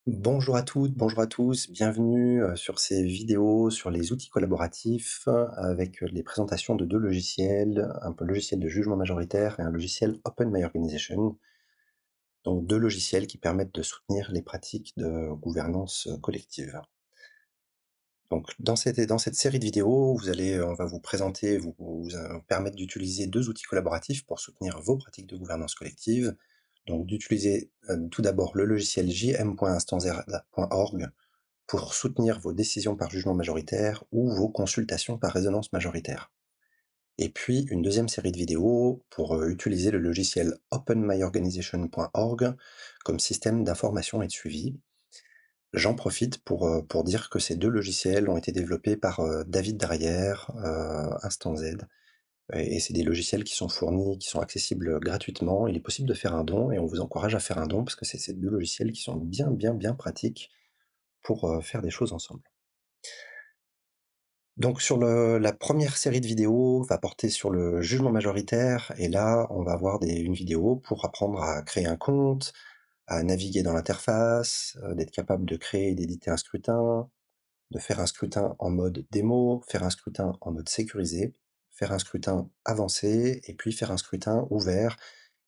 Bonjour à toutes, bonjour à tous, bienvenue sur ces vidéos sur les outils collaboratifs avec les présentations de deux logiciels, un peu logiciel de jugement majoritaire et un logiciel Open My Organization. Donc deux logiciels qui permettent de soutenir les pratiques de gouvernance collective. Donc dans cette série de vidéos, on va vous présenter, permettre d'utiliser deux outils collaboratifs pour soutenir vos pratiques de gouvernance collective. Donc d'utiliser tout d'abord le logiciel jm.instancerd.org pour soutenir vos décisions par jugement majoritaire ou vos consultations par résonance majoritaire. Et puis une deuxième série de vidéos pour utiliser le logiciel openmyorganization.org comme système d'information et de suivi. J'en profite pour dire que ces deux logiciels ont été développés par David Darrière, Instant Z, et c'est des logiciels qui sont fournis, qui sont accessibles gratuitement. Il est possible de faire un don et on vous encourage à faire un don parce que c'est ces deux logiciels qui sont bien, bien, bien pratiques pour faire des choses ensemble. Donc sur la première série de vidéos va porter sur le jugement majoritaire et là, on va avoir une vidéo pour apprendre à créer un compte, à naviguer dans l'interface, d'être capable de créer et d'éditer un scrutin, de faire un scrutin en mode démo, faire un scrutin en mode sécurisé, faire un scrutin avancé et puis faire un scrutin ouvert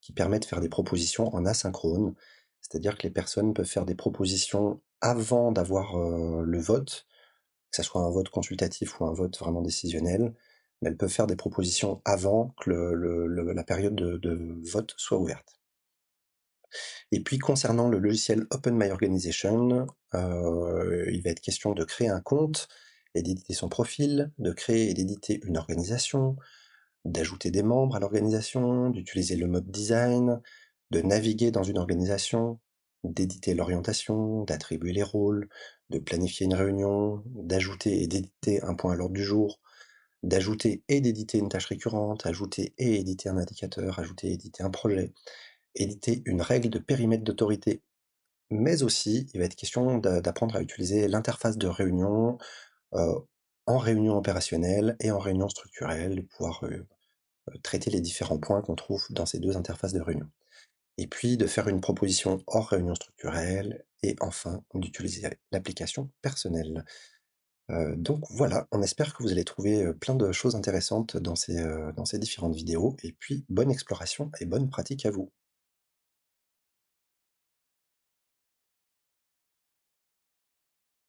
qui permet de faire des propositions en asynchrone. C'est-à-dire que les personnes peuvent faire des propositions avant d'avoir, le vote, que ça soit un vote consultatif ou un vote vraiment décisionnel, mais elles peuvent faire des propositions avant que la période de vote soit ouverte. Et puis concernant le logiciel Open My Organization, il va être question de créer un compte et d'éditer son profil, de créer et d'éditer une organisation, d'ajouter des membres à l'organisation, d'utiliser le mode design, de naviguer dans une organisation, d'éditer l'orientation, d'attribuer les rôles, de planifier une réunion, d'ajouter et d'éditer un point à l'ordre du jour, d'ajouter et d'éditer une tâche récurrente, ajouter et éditer un indicateur, ajouter et éditer un projet, éditer une règle de périmètre d'autorité. Mais aussi, il va être question d'apprendre à utiliser l'interface de réunion, heu, en réunion opérationnelle et en réunion structurelle, pouvoir, traiter les différents points qu'on trouve dans ces 2 interfaces de réunion. Et puis de faire une proposition hors réunion structurelle et enfin d'utiliser l'application personnelle. Donc voilà, on espère que vous allez trouver, plein de choses intéressantes dans ces différentes vidéos et puis bonne exploration et bonne pratique à vous.